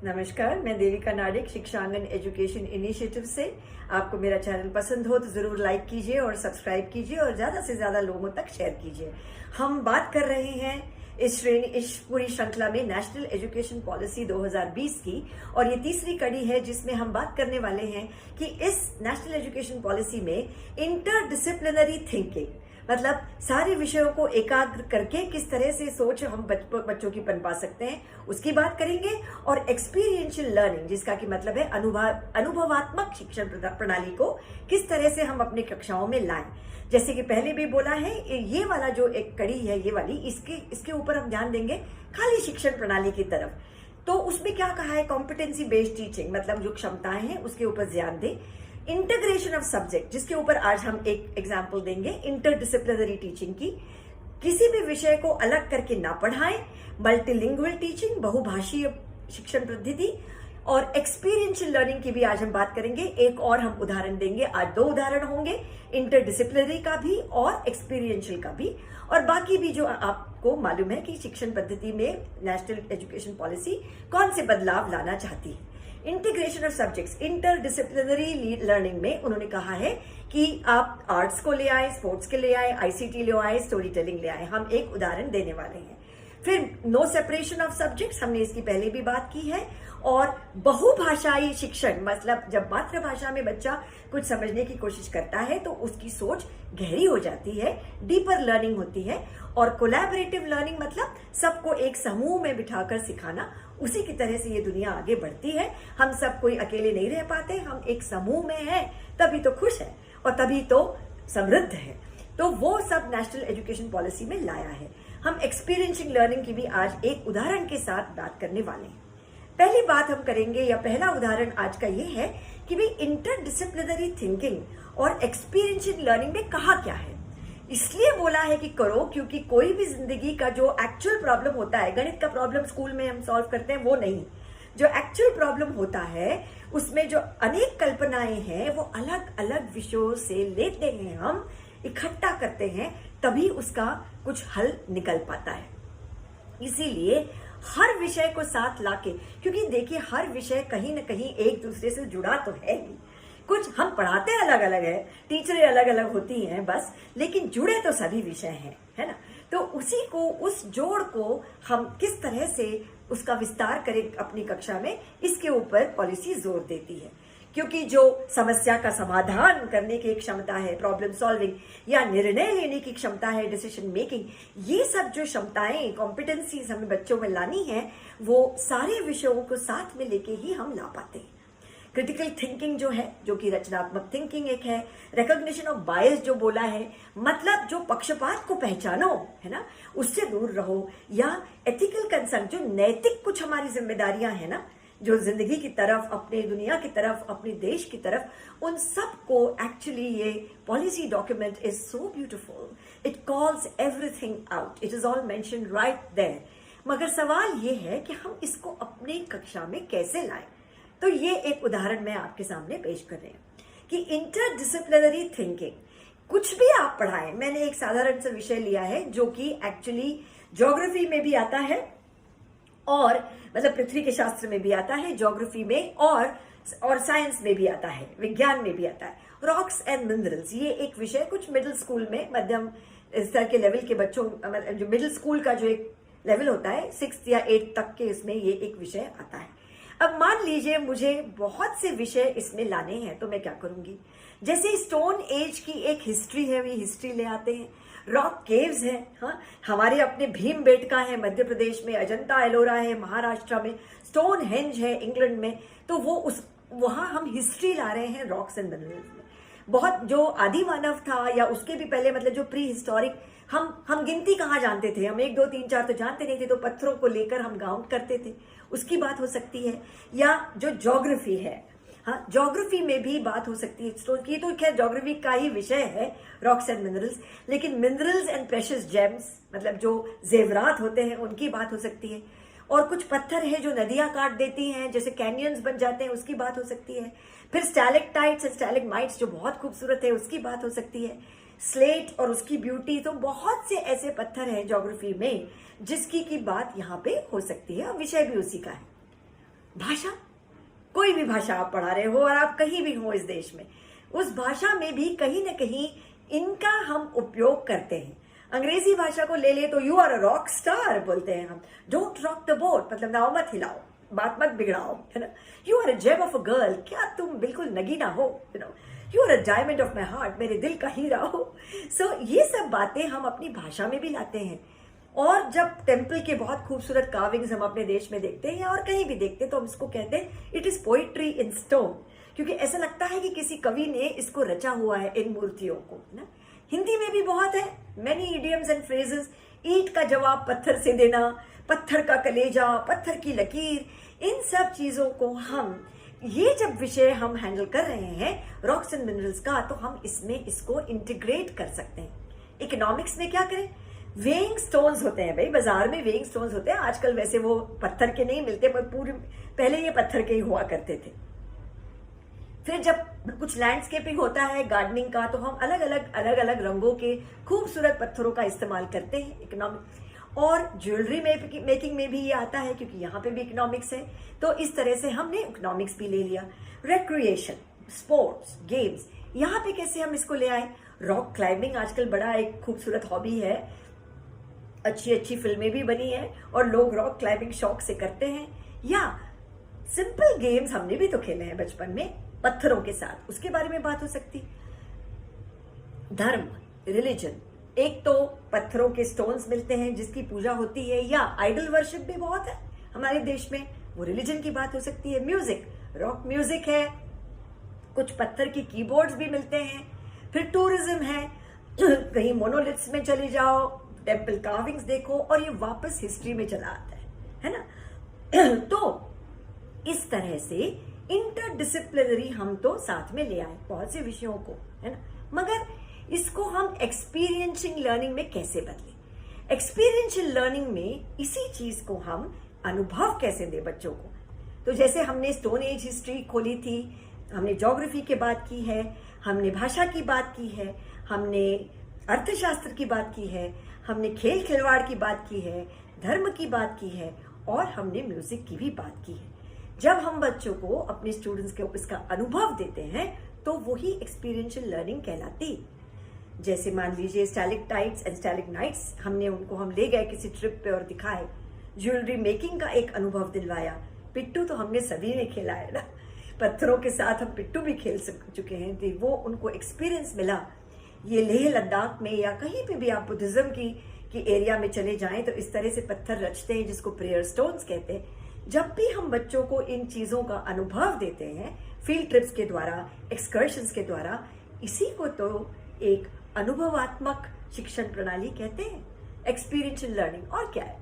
नमस्कार, मैं Devika नाडिक शिक्षांगन education initiative से। आपको मेरा चैनल पसंद हो तो जरूर लाइक कीजिए और सब्सक्राइब कीजिए और ज्यादा से ज्यादा लोगों तक शेयर कीजिए। हम बात कर रहे हैं इस पूरी श्रृंखला में नेशनल एजुकेशन पॉलिसी 2020 की, और ये तीसरी कड़ी है जिसमें हम बात करने वाले हैं कि इस नेशनल एजुकेशन पॉलिसी में इंटरडिसिप्लिनरी थिंकिंग, मतलब सारे विषयों को एकाग्र करके किस तरह से सोच हम बच्चों की पनपा सकते हैं उसकी बात करेंगे। और एक्सपीरियंशियल लर्निंग, जिसका कि मतलब है अनुभवात्मक शिक्षण प्रणाली को किस तरह से हम अपनी कक्षाओं में लाएं। जैसे कि पहले भी बोला है, ये वाला जो एक कड़ी है, ये वाली इसके ऊपर हम ध्यान देंगे खाली शिक्षण प्रणाली की तरफ। तो उसमें क्या कहा है, कॉम्पिटेंसी बेस्ड टीचिंग, मतलब जो क्षमताएं हैं उसके ऊपर ध्यान दें। इंटीग्रेशन ऑफ सब्जेक्ट, जिसके ऊपर आज हम एक एग्जाम्पल देंगे इंटरडिसिप्लिनरी टीचिंग की। किसी भी विषय को अलग करके ना पढ़ाएं। मल्टीलिंगुअल टीचिंग, बहुभाषीय शिक्षण पद्धति। और एक्सपीरियंशियल लर्निंग की भी आज हम बात करेंगे। एक और हम उदाहरण देंगे, आज 2 उदाहरण होंगे, इंटरडिसिप्लिनरी का भी और एक्सपीरियंशियल का भी। और बाकी भी जो आपको मालूम है कि शिक्षण पद्धति में नेशनल एजुकेशन पॉलिसी कौन से बदलाव लाना चाहती है। Integration of subjects, interdisciplinary learning में उन्होंने कहा है कि आप आर्ट्स को ले आए, स्पोर्ट्स के ले आए, आईसीटी ले आए, स्टोरी टेलिंग ले आए। हम एक उदाहरण देने वाले हैं। फिर नो सेपरेशन ऑफ सब्जेक्ट्स, हमने इसकी पहले भी बात की है। और बहुभाषाई शिक्षण, मतलब जब मातृभाषा में बच्चा कुछ समझने की कोशिश करता है तो उसकी सोच गहरी हो जाती है, डीपर लर्निंग होती है। और कोलैबोरेटिव लर्निंग, मतलब सबको एक समूह में बिठाकर सिखाना। उसी की तरह से ये दुनिया आगे बढ़ती है। हम सब कोई अकेले नहीं रह पाते, हम एक समूह में हैं, तभी तो खुश है और तभी तो समृद्ध है। तो वो सब नेशनल एजुकेशन पॉलिसी में लाया है। हम एक्सपीरियंशियल लर्निंग की भी आज एक उदाहरण के साथ बात करने वाले हैं। पहली बात हम करेंगे, या पहला उदाहरण आज का ये है कि भाई इंटरडिसिप्लिनरी थिंकिंग और एक्सपीरियंशियल लर्निंग में कहा क्या है। इसलिए बोला है कि करो क्योंकि कोई भी जिंदगी का जो एक्चुअल प्रॉब्लम होता है, गणित का प्रॉब्लम स्कूल में हम सॉल्व करते हैं वो नहीं, जो एक्चुअल प्रॉब्लम होता है उसमें जो अनेक कल्पनाएं हैं वो अलग अलग विषयों से लेते हैं, हम इकट्ठा करते हैं, तभी उसका कुछ हल निकल पाता है। इसीलिए हर विषय को साथ लाके, क्योंकि देखिए हर विषय कहीं ना कहीं एक दूसरे से जुड़ा तो है ही। कुछ हम पढ़ाते अलग अलग है, टीचरें अलग अलग होती हैं बस, लेकिन जुड़े तो सभी विषय हैं, है ना। तो उसी को, उस जोड़ को हम किस तरह से उसका विस्तार करें अपनी कक्षा में, इसके ऊपर पॉलिसी जोर देती है। क्योंकि जो समस्या का समाधान करने की क्षमता है, प्रॉब्लम सॉल्विंग, या निर्णय लेने की क्षमता है, डिसीजन मेकिंग, ये सब जो क्षमताएं, कॉम्पिटेंसीज हमें बच्चों में लानी है, वो सारे विषयों को साथ में लेके ही हम ला पाते हैं। क्रिटिकल थिंकिंग जो है, जो कि रचनात्मक थिंकिंग एक है। रिकॉग्निशन ऑफ बायस जो बोला है, मतलब जो पक्षपात को पहचानो, है ना, उससे दूर रहो। या एथिकल कंसर्न, जो नैतिक कुछ हमारी जिम्मेदारियां हैं ना, जो जिंदगी की तरफ, अपने दुनिया की तरफ, अपने देश की तरफ, उन सब को एक्चुअली ये policy document is so beautiful. It calls everything out, it is all mentioned right there. मगर सवाल ये है कि हम इसको अपनी कक्षा में कैसे लाएं। तो ये एक उदाहरण मैं आपके सामने पेश कर रही हूं कि इंटरडिसिप्लिनरी थिंकिंग, कुछ भी आप पढ़ाएं। मैंने एक साधारण सा विषय लिया है जो कि एक्चुअली ज्योग्राफी में भी आता है, और मतलब पृथ्वी के शास्त्र में भी आता है, ज्योग्राफी में, और साइंस में भी आता है, विज्ञान में भी आता है। रॉक्स एंड मिनरल्स, ये एक विषय कुछ मिडिल स्कूल में, मध्यम स्तर के लेवल के बच्चों, जो मिडिल स्कूल का जो एक लेवल होता है 6th या 8th तक के, इसमें ये एक विषय आता है। अब मान लीजिए मुझे बहुत से विषय इसमें लाने हैं, तो मैं क्या करूंगी। जैसे स्टोन एज की एक हिस्ट्री है, वी हिस्ट्री ले आते हैं। रॉक केव्स है, हाँ, हमारे अपने भीमबेटका है मध्य प्रदेश में, अजंता एलोरा है महाराष्ट्र में, स्टोन हेंज है इंग्लैंड में। तो वो वहां हम हिस्ट्री ला रहे हैं रॉक्स एंड मिनरल्स में। बहुत जो आदि मानव था या उसके भी पहले, मतलब जो प्री हिस्टोरिक, हम गिनती कहाँ जानते थे, हम 1 2 3 4 तो जानते नहीं थे, तो पत्थरों को लेकर हम काउंट करते थे, उसकी बात हो सकती है। या जो ज्योग्राफी है, हाँ, ज्योग्राफी में भी बात हो सकती है। ये तो खैर ज्योग्राफी का ही विषय है, रॉक्स एंड मिनरल्स, लेकिन मिनरल्स एंड प्रेशियस जेम्स, मतलब जो जेवरात होते हैं, उनकी बात हो सकती है। और कुछ पत्थर है जो नदियां काट देती हैं, जैसे कैनियंस बन जाते हैं, उसकी बात हो सकती है। फिर स्टैलेक्टाइट्स, स्टैलेग्माइट्स जो बहुत खूबसूरत है, उसकी बात हो सकती है। स्लेट और उसकी ब्यूटी, तो बहुत से ऐसे पत्थर हैं ज्योग्राफी में जिसकी की बात यहाँ पे हो सकती है, और विषय भी उसी का है। भाषा, कोई भी भाषा आप पढ़ा रहे हो और आप कहीं भी हो इस देश में, उस भाषा में भी कहीं ना कहीं इनका हम उपयोग करते हैं। अंग्रेजी भाषा को ले ले तो you are a rock star बोलते हैं हम, डोंट रॉक द बोट, मतलब नाव मत हिलाओ, बात मत बिगड़ाओ, है ना। You are a gem of a girl, क्या तुम बिल्कुल नगीना हो, you know, you are a diamond of my heart, मेरे दिल का हीरा हो। सो ये सब बातें हम अपनी भाषा में भी लाते हैं। और जब टेम्पल के बहुत खूबसूरत कार्विंग्स हम अपने देश में देखते हैं या और कहीं भी देखते हैं तो हम इसको कहते हैं it is poetry in stone, क्योंकि ऐसा लगता है कि किसी कवि ने इसको रचा हुआ है इन मूर्तियों को, ना। हिंदी में भी बहुत है, मेनी इडियम्स एंड फ्रेजेस, ईंट का जवाब पत्थर से देना, पत्थर का कलेजा, पत्थर की लकीर, इन सब चीजों को हम, ये जब विषय हम हैंडल कर रहे हैं रॉक्स एंड मिनरल्स का, तो हम इसमें इसको इंटीग्रेट कर सकते हैं। इकोनॉमिक्स में क्या करें, वेइंग स्टोन्स होते हैं भाई, बाजार में वेइंग स्टोन्स होते हैं, आजकल वैसे वो पत्थर के नहीं मिलते, पर पूरे पहले ये पत्थर के ही हुआ करते थे। फिर जब कुछ लैंडस्केपिंग होता है गार्डनिंग का, तो हम अलग अलग रंगों के खूबसूरत पत्थरों का इस्तेमाल करते हैं इकोनॉमिक। और ज्वेलरी मेकिंग में भी ये आता है, क्योंकि यहाँ पे भी इकोनॉमिक्स है, तो इस तरह से हमने इकोनॉमिक्स भी ले लिया। रिक्रिएशन, स्पोर्ट्स, गेम्स, यहाँ पे कैसे हम इसको ले आए। रॉक क्लाइंबिंग आजकल बड़ा एक खूबसूरत हॉबी है, अच्छी फिल्में भी बनी है और लोग रॉक क्लाइंबिंग शौक से करते हैं। या सिंपल गेम्स हमने भी तो खेले हैं बचपन में पत्थरों के साथ, उसके बारे में बात हो सकती। धर्म, रिलीजन, एक तो पत्थरों के स्टोन्स मिलते हैं जिसकी पूजा होती है, या आइडल वर्शिप भी बहुत है हमारे देश में, वो रिलीजन की बात हो सकती है। म्यूजिक, रॉक म्यूजिक है, कुछ पत्थर की कीबोर्ड्स भी मिलते हैं। फिर टूरिज्म है, कहीं मोनोलिथ्स में चले जाओ, टेम्पल कार्विंग्स देखो और ये वापस हिस्ट्री में चला आता है ना। तो इस तरह से इंटरडिसिप्लिनरी हम तो साथ में ले आए बहुत से विषयों को, है ना। मगर इसको हम एक्सपीरियंशियल लर्निंग में कैसे बदलें। एक्सपीरियंशियल लर्निंग में इसी चीज को हम अनुभव कैसे दें बच्चों को। तो जैसे हमने स्टोन एज हिस्ट्री खोली थी, हमने ज्योग्राफी की बात की है, हमने भाषा की बात की है, हमने अर्थशास्त्र की बात की है, हमने खेल खिलवाड़ की बात की है, धर्म की बात की है और हमने म्यूजिक की भी बात की है। जब हम बच्चों को, अपने स्टूडेंट्स को इसका अनुभव देते हैं तो वही एक्सपीरियंशियल लर्निंग कहलाती। जैसे मान लीजिए स्टैलेक्टाइट्स एंड स्टैलेग्नाइट्स, हम ले गए किसी ट्रिप पे और दिखाए, ज्वेलरी मेकिंग का एक अनुभव दिलवाया। पिट्टू तो हमने सभी ने खेला है ना, पत्थरों के साथ हम पिट्टू भी खेल चुके हैं, तो वो उनको एक्सपीरियंस मिला। ये लेह लद्दाख में या कहीं पे भी आप बुद्धिज्म की एरिया में चले जाएं तो इस तरह से पत्थर रचते हैं जिसको प्रेयर स्टोन्स कहते हैं। जब भी हम बच्चों को इन चीजों का अनुभव देते हैं फील्ड ट्रिप्स के द्वारा, एक्सकर्शंस के द्वारा, इसी को तो एक अनुभवात्मक शिक्षण प्रणाली कहते हैं, एक्सपीरियंशियल लर्निंग। और क्या है।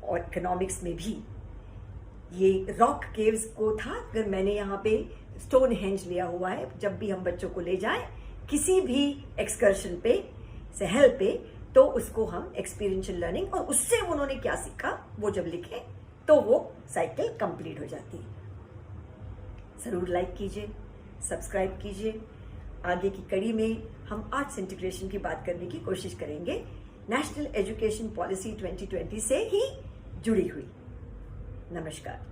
और इकोनॉमिक्स में भी ये रॉक केव्स को था, अगर मैंने यहाँ पे स्टोन हेंज लिया हुआ है, जब भी हम बच्चों को ले जाएं किसी भी एक्सकर्शन पे, सहल पे, तो उसको हम एक्सपीरियंशियल लर्निंग, और उससे उन्होंने क्या सीखा वो जब लिखे तो वो साइकिल कंप्लीट हो जाती है। जरूर लाइक कीजिए, सब्सक्राइब कीजिए। आगे की कड़ी में हम आर्ट्स इंटीग्रेशन की बात करने की कोशिश करेंगे, नेशनल एजुकेशन पॉलिसी 2020 से ही जुड़ी हुई। नमस्कार।